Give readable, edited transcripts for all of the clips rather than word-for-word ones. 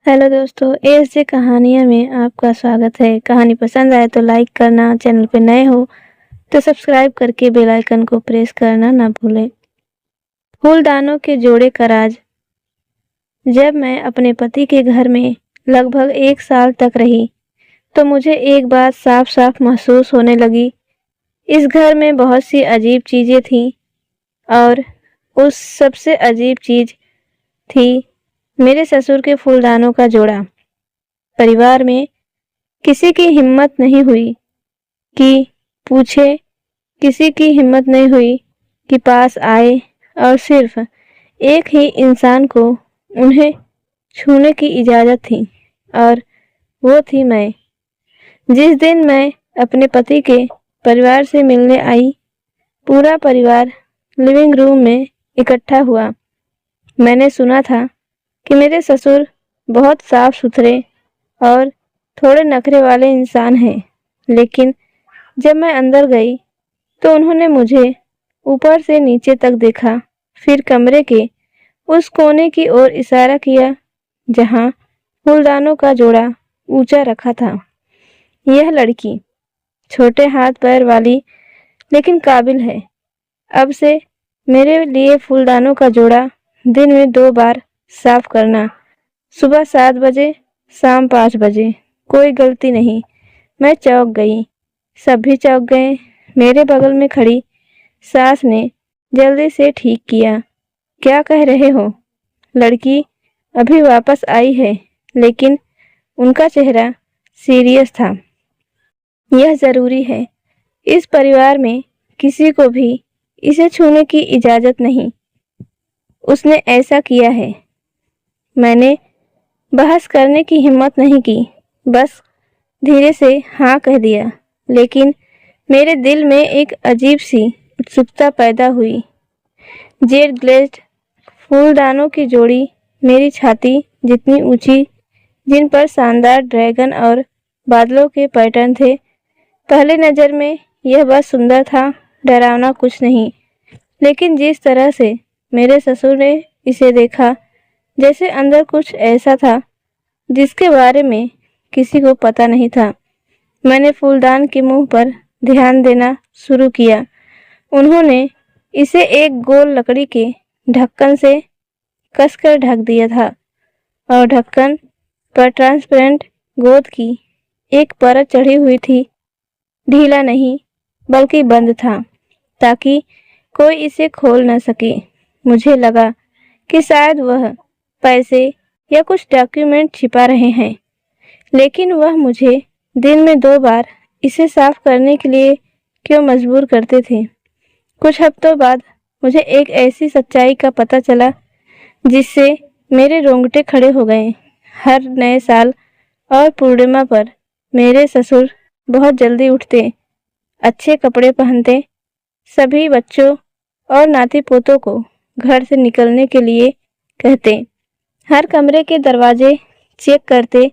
Hello दोस्तों, ASJ कहानियाँ में आपका स्वागत है। कहानी पसंद आए तो लाइक करना, चैनल पे नए हो तो सब्सक्राइब करके बेल आइकन को प्रेस करना ना भूलें। फूलदानों के जोड़े का राज। जब मैं अपने पति के घर में लगभग 1 साल तक रही तो मुझे एक बात साफ साफ महसूस होने लगी। इस घर में बहुत सी अजीब चीज़ें थीं और उस सबसे अजीब चीज़ थी मेरे ससुर के फूलदानों का जोड़ा। परिवार में किसी की हिम्मत नहीं हुई कि पूछे, किसी की हिम्मत नहीं हुई कि पास आए और सिर्फ एक ही इंसान को उन्हें छूने की इजाज़त थी और वो थी मैं। जिस दिन मैं अपने पति के परिवार से मिलने आई, पूरा परिवार लिविंग रूम में इकट्ठा हुआ। मैंने सुना था कि मेरे ससुर बहुत साफ सुथरे और थोड़े नखरे वाले इंसान हैं, लेकिन जब मैं अंदर गई तो उन्होंने मुझे ऊपर से नीचे तक देखा, फिर कमरे के उस कोने की ओर इशारा किया जहां फूलदानों का जोड़ा ऊंचा रखा था। यह लड़की छोटे हाथ पैर वाली लेकिन काबिल है। अब से मेरे लिए फूलदानों का जोड़ा दिन में 2 बार साफ करना, सुबह 7 बजे, शाम 5 बजे। कोई गलती नहीं। मैं चौंक गई, सब भी चौंक गए। मेरे बगल में खड़ी सास ने जल्दी से ठीक किया। क्या कह रहे हो? लड़की अभी वापस आई है, लेकिन उनका चेहरा सीरियस था। यह जरूरी है। इस परिवार में किसी को भी इसे छूने की इजाजत नहीं। उसने ऐसा किया है। मैंने बहस करने की हिम्मत नहीं की, बस धीरे से हाँ कह दिया। लेकिन मेरे दिल में एक अजीब सी उत्सुकता पैदा हुई। जेड ग्लेज्ड फूलदानों की जोड़ी मेरी छाती जितनी ऊंची, जिन पर शानदार ड्रैगन और बादलों के पैटर्न थे। पहली नज़र में यह बस सुंदर था, डरावना कुछ नहीं। लेकिन जिस तरह से मेरे ससुर ने इसे देखा, जैसे अंदर कुछ ऐसा था जिसके बारे में किसी को पता नहीं था। मैंने फूलदान के मुंह पर ध्यान देना शुरू किया। उन्होंने इसे एक गोल लकड़ी के ढक्कन से कसकर ढक दिया था और ढक्कन पर ट्रांसपेरेंट गोंद की एक परत चढ़ी हुई थी। ढीला नहीं, बल्कि बंद था, ताकि कोई इसे खोल न सके। मुझे लगा कि शायद वह पैसे या कुछ डॉक्यूमेंट छिपा रहे हैं, लेकिन वह मुझे दिन में 2 बार इसे साफ करने के लिए क्यों मजबूर करते थे। कुछ हफ्तों बाद मुझे एक ऐसी सच्चाई का पता चला जिससे मेरे रोंगटे खड़े हो गए। हर नए साल और पूर्णिमा पर मेरे ससुर बहुत जल्दी उठते, अच्छे कपड़े पहनते, सभी बच्चों और नाती पोतों को घर से निकलने के लिए कहते, हर कमरे के दरवाजे चेक करते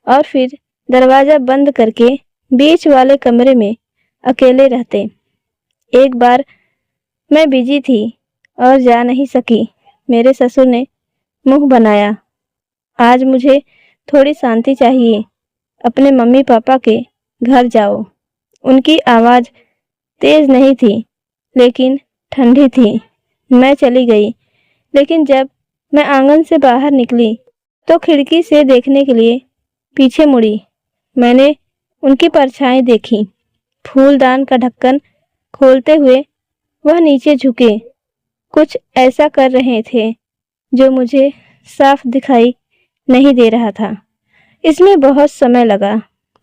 और फिर दरवाजा बंद करके बीच वाले कमरे में अकेले रहते। एक बार मैं बिजी थी और जा नहीं सकी। मेरे ससुर ने मुंह बनाया, आज मुझे थोड़ी शांति चाहिए, अपने मम्मी पापा के घर जाओ। उनकी आवाज़ तेज नहीं थी, लेकिन ठंडी थी। मैं चली गई, लेकिन जब मैं आंगन से बाहर निकली तो खिड़की से देखने के लिए पीछे मुड़ी। मैंने उनकी परछाई देखी। फूलदान का ढक्कन खोलते हुए वह नीचे झुके कुछ ऐसा कर रहे थे जो मुझे साफ दिखाई नहीं दे रहा था। इसमें बहुत समय लगा,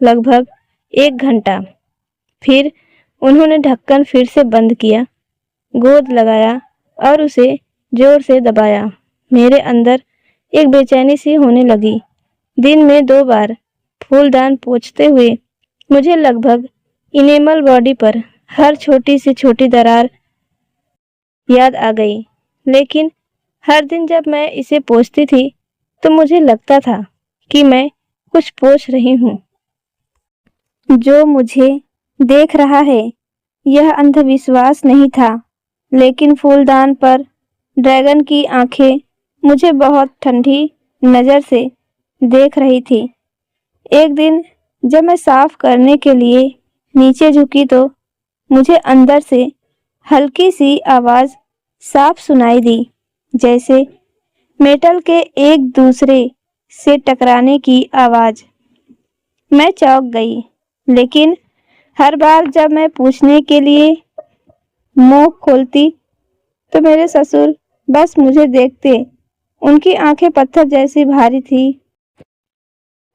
लगभग 1 घंटा। फिर उन्होंने ढक्कन फिर से बंद किया, गोंद लगाया और उसे जोर से दबाया। मेरे अंदर एक बेचैनी सी होने लगी। दिन में 2 बार फूलदान पोंछते हुए मुझे लगभग इनेमल बॉडी पर हर छोटी से छोटी दरार याद आ गई। लेकिन हर दिन जब मैं इसे पोंछती थी तो मुझे लगता था कि मैं कुछ पोंछ रही हूँ जो मुझे देख रहा है। यह अंधविश्वास नहीं था, लेकिन फूलदान पर ड्रैगन की आंखें मुझे बहुत ठंडी नज़र से देख रही थी। एक दिन जब मैं साफ करने के लिए नीचे झुकी तो मुझे अंदर से हल्की सी आवाज साफ सुनाई दी, जैसे मेटल के एक दूसरे से टकराने की आवाज। मैं चौंक गई, लेकिन हर बार जब मैं पूछने के लिए मुंह खोलती तो मेरे ससुर बस मुझे देखते। उनकी आंखें पत्थर जैसी भारी थी।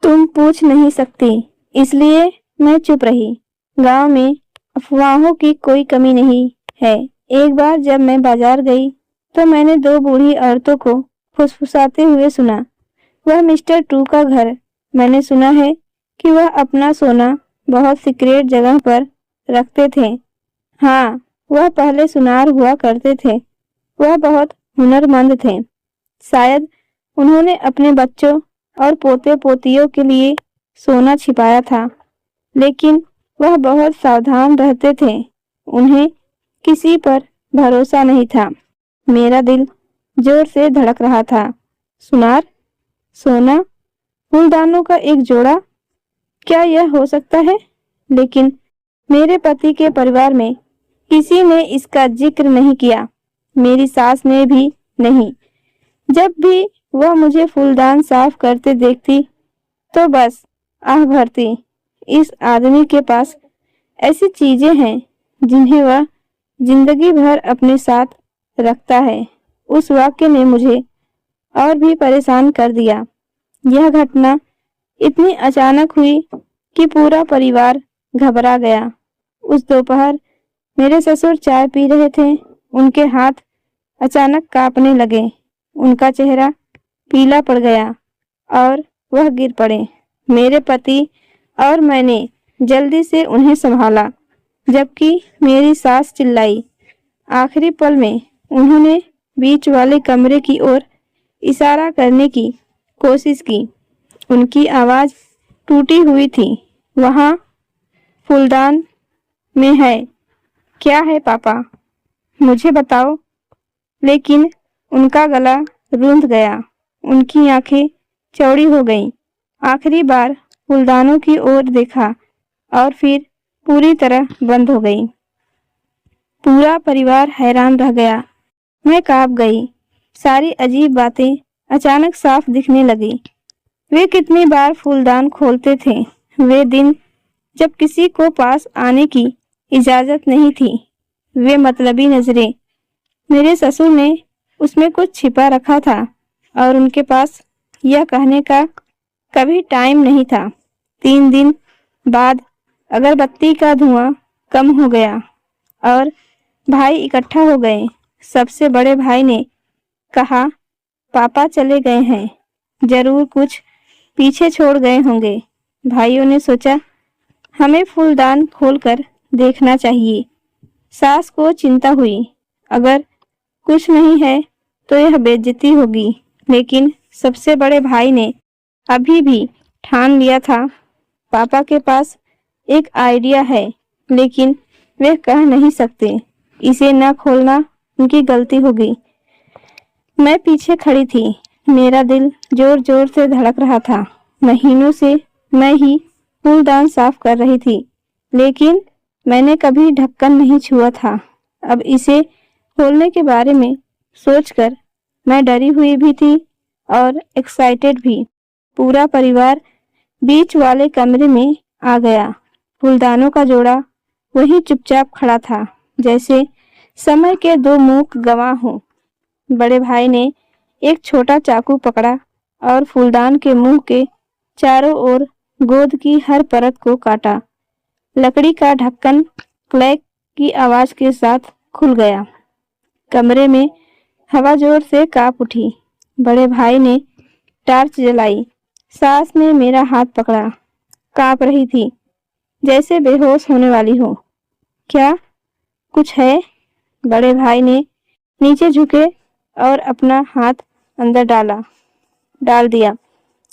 तुम पूछ नहीं सकती, इसलिए मैं चुप रही। गांव में अफवाहों की कोई कमी नहीं है। एक बार जब मैं बाजार गई तो मैंने दो बूढ़ी औरतों को फुसफुसाते हुए सुना, वह मिस्टर टू का घर। मैंने सुना है कि वह अपना सोना बहुत सीक्रेट जगह पर रखते थे। हाँ, वह पहले सुनार हुआ करते थे। वह बहुत हुनरमंद थे। शायद उन्होंने अपने बच्चों और पोते पोतियों के लिए सोना छिपाया था, लेकिन वह बहुत सावधान रहते थे। उन्हें किसी पर भरोसा नहीं था। मेरा दिल जोर से धड़क रहा था। सुनार, सोना, फूलदानों का एक जोड़ा, क्या यह हो सकता है? लेकिन मेरे पति के परिवार में किसी ने इसका जिक्र नहीं किया। मेरी सास ने भी नहीं। जब भी वह मुझे फूलदान साफ करते देखती तो बस आह भरती। इस आदमी के पास ऐसी चीजें हैं जिन्हें वह जिंदगी भर अपने साथ रखता है। उस वाक्य ने मुझे और भी परेशान कर दिया। यह घटना इतनी अचानक हुई कि पूरा परिवार घबरा गया। उस दोपहर मेरे ससुर चाय पी रहे थे। उनके हाथ अचानक कांपने लगे। उनका चेहरा पीला पड़ गया और वह गिर पड़े। मेरे पति और मैंने जल्दी से उन्हें संभाला, जबकि मेरी सास चिल्लाई। आखिरी पल में उन्होंने बीच वाले कमरे की ओर इशारा करने की कोशिश की। उनकी आवाज टूटी हुई थी। वहाँ फूलदान में है। क्या है पापा? मुझे बताओ। लेकिन उनका गला रूंध गया। उनकी आंखें चौड़ी हो गईं। आखिरी बार फूलदानों की ओर देखा और फिर पूरी तरह बंद हो गई। पूरा परिवार हैरान रह गया। मैं कांप गई। सारी अजीब बातें अचानक साफ दिखने लगी। वे कितनी बार फूलदान खोलते थे। वे दिन जब किसी को पास आने की इजाजत नहीं थी। वे मतलबी नजरें। मेरे ससुर ने उसमें कुछ छिपा रखा था और उनके पास यह कहने का कभी टाइम नहीं था। 3 दिन बाद अगरबत्ती का धुआं कम हो गया और भाई इकट्ठा हो गए। सबसे बड़े भाई ने कहा, पापा चले गए हैं, जरूर कुछ पीछे छोड़ गए होंगे। भाइयों ने सोचा हमें फूलदान खोलकर देखना चाहिए। सास को चिंता हुई, अगर कुछ नहीं है तो यह बेइज्जती होगी। लेकिन सबसे बड़े भाई ने अभी भी ठान लिया था। पापा के पास एक आइडिया है, लेकिन वे कह नहीं सकते। इसे न खोलना उनकी गलती होगी। मैं पीछे खड़ी थी। मेरा दिल जोर जोर से धड़क रहा था। महीनों से मैं ही फूलदान साफ कर रही थी, लेकिन मैंने कभी ढक्कन नहीं छुआ था। अब इसे खोलने के बारे में सोचकर मैं डरी हुई भी थी और एक्साइटेड भी। पूरा परिवार बीच वाले कमरे में आ गया। फूलदानों का जोड़ा वहीं चुपचाप खड़ा था, जैसे समय के दो मूक गवाह हों। बड़े भाई ने एक छोटा चाकू पकड़ा और फूलदान के मुंह के चारों ओर गोंद की हर परत को काटा। लकड़ी का ढक्कन क्लैक की आवाज के साथ खुल गया। कमरे में हवा जोर से कांप उठी। बड़े भाई ने टार्च जलाई। सास ने मेरा हाथ पकड़ा। कांप रही थी, जैसे बेहोश होने वाली हो। क्या कुछ है? बड़े भाई ने नीचे झुके और अपना हाथ अंदर डाल दिया।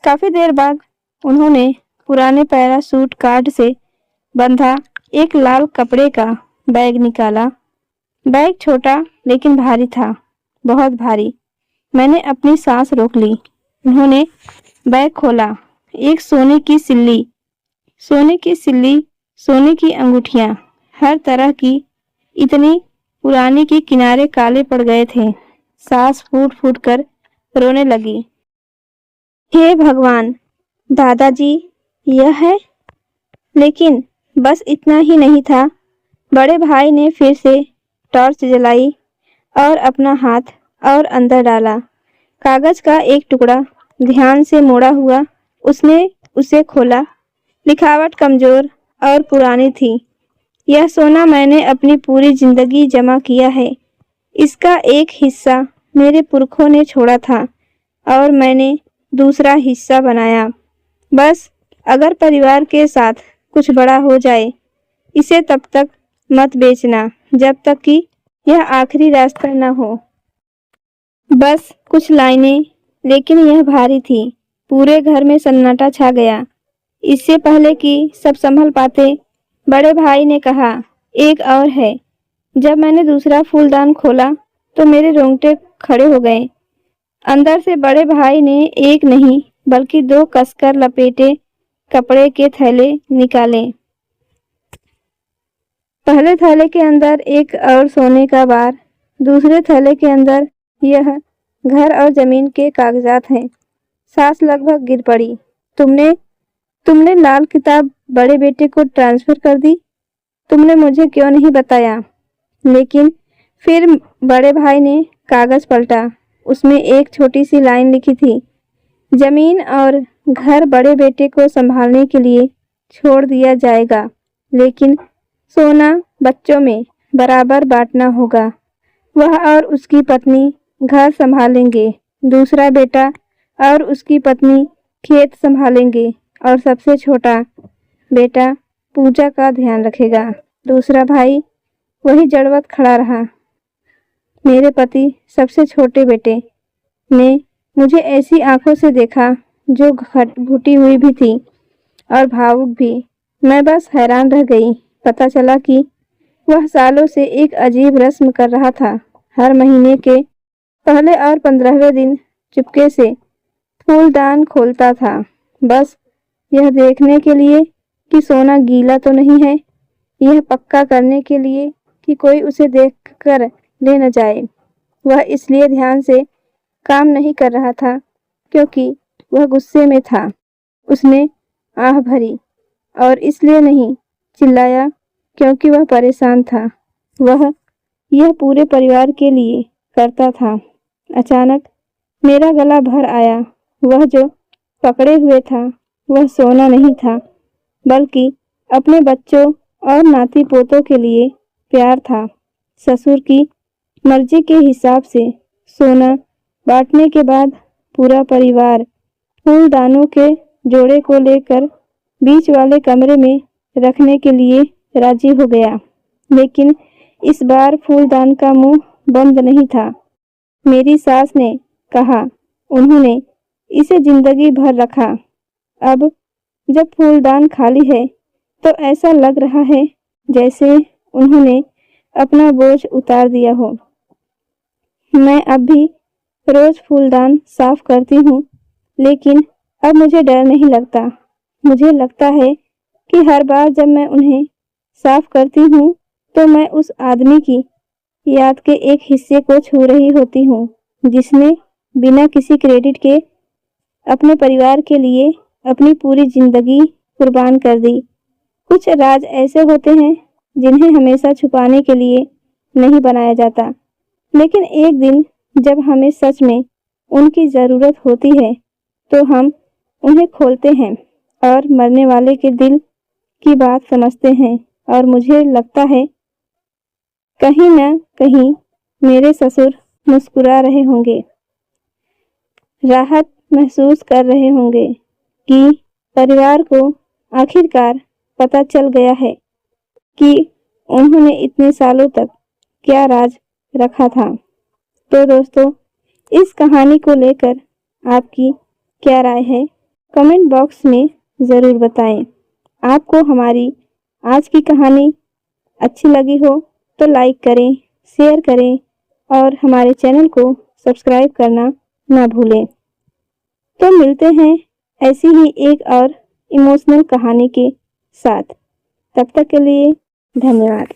काफी देर बाद उन्होंने पुराने पैराशूट कार्ड से बंधा एक लाल कपड़े का बैग निकाला। बैग छोटा लेकिन भारी था, बहुत भारी। मैंने अपनी सांस रोक ली। उन्होंने बैग खोला, एक सोने की सिल्ली, सोने की अंगूठियां, हर तरह की, इतनी पुरानी कि किनारे काले पड़ गए थे। सांस फूट फूट कर रोने लगी। हे भगवान, दादाजी, यह है? लेकिन बस इतना ही नहीं था। बड़े भाई ने फिर से टॉर्च जलाई और अपना हाथ और अंदर डाला। कागज का एक टुकड़ा ध्यान से मोड़ा हुआ, उसने उसे खोला। लिखावट कमजोर और पुरानी थी। यह सोना मैंने अपनी पूरी जिंदगी जमा किया है। इसका एक हिस्सा मेरे पुरखों ने छोड़ा था और मैंने दूसरा हिस्सा बनाया। बस अगर परिवार के साथ कुछ बड़ा हो जाए, इसे तब तक मत बेचना जब तक कि यह आखिरी रास्ता न हो। बस कुछ लाइनें, लेकिन यह भारी थी। पूरे घर में सन्नाटा छा गया। इससे पहले कि सब संभल पाते, बड़े भाई ने कहा, एक और है। जब मैंने दूसरा फूलदान खोला तो मेरे रोंगटे खड़े हो गए। अंदर से बड़े भाई ने एक नहीं बल्कि 2 कसकर लपेटे कपड़े के थैले निकाले। पहले थैले के अंदर एक और सोने का बार, दूसरे थैले के अंदर यह घर और जमीन के कागजात हैं। सांस लगभग गिर पड़ी। तुमने तुमने लाल किताब बड़े बेटे को ट्रांसफर कर दी। तुमने मुझे क्यों नहीं बताया? लेकिन फिर बड़े भाई ने कागज पलटा। उसमें एक छोटी सी लाइन लिखी थी, जमीन और घर बड़े बेटे को संभालने के लिए छोड़ दिया जाएगा, लेकिन सोना बच्चों में बराबर बांटना होगा। वह और उसकी पत्नी घर संभालेंगे, दूसरा बेटा और उसकी पत्नी खेत संभालेंगे और सबसे छोटा बेटा पूजा का ध्यान रखेगा। दूसरा भाई वही जड़वत खड़ा रहा। मेरे पति सबसे छोटे बेटे ने मुझे ऐसी आंखों से देखा जो घुटी हुई भी थी और भावुक भी। मैं बस हैरान रह गई। पता चला कि वह सालों से एक अजीब रस्म कर रहा था। हर महीने के पहले और 15वें दिन चुपके से फूलदान खोलता था, बस यह देखने के लिए कि सोना गीला तो नहीं है, यह पक्का करने के लिए कि कोई उसे देखकर ले न जाए। वह इसलिए ध्यान से काम नहीं कर रहा था क्योंकि वह गुस्से में था। उसने आह भरी और इसलिए नहीं चिल्लाया क्योंकि वह परेशान था। वह यह पूरे परिवार के लिए करता था। अचानक मेरा गला भर आया। वह जो पकड़े हुए था वह सोना नहीं था, बल्कि अपने बच्चों और नाती पोतों के लिए प्यार था। ससुर की मर्जी के हिसाब से सोना बांटने के बाद पूरा परिवार फूलदानों के जोड़े को लेकर बीच वाले कमरे में रखने के लिए राजी हो गया। लेकिन इस बार फूलदान का मुंह बंद नहीं था। मेरी सास ने कहा, उन्होंने इसे जिंदगी भर रखा। अब जब फूलदान खाली है तो ऐसा लग रहा है जैसे उन्होंने अपना बोझ उतार दिया हो। मैं अब भी रोज फूलदान साफ करती हूँ, लेकिन अब मुझे डर नहीं लगता। मुझे लगता है कि हर बार जब मैं उन्हें साफ करती हूँ तो मैं उस आदमी की याद के एक हिस्से को छू रही होती हूँ जिसने बिना किसी क्रेडिट के अपने परिवार के लिए अपनी पूरी जिंदगी कुर्बान कर दी। कुछ राज ऐसे होते हैं जिन्हें हमेशा छुपाने के लिए नहीं बनाया जाता, लेकिन एक दिन जब हमें सच में उनकी ज़रूरत होती है तो हम उन्हें खोलते हैं और मरने वाले के दिल की बात समझते हैं। और मुझे लगता है कहीं न कहीं मेरे ससुर मुस्कुरा रहे होंगे, राहत महसूस कर रहे होंगे कि परिवार को आखिरकार पता चल गया है कि उन्होंने इतने सालों तक क्या राज रखा था। तो दोस्तों, इस कहानी को लेकर आपकी क्या राय है, कमेंट बॉक्स में ज़रूर बताएं। आपको हमारी आज की कहानी अच्छी लगी हो तो लाइक करें, शेयर करें और हमारे चैनल को सब्सक्राइब करना ना भूलें। तो मिलते हैं ऐसी ही एक और इमोशनल कहानी के साथ। तब तक के लिए धन्यवाद।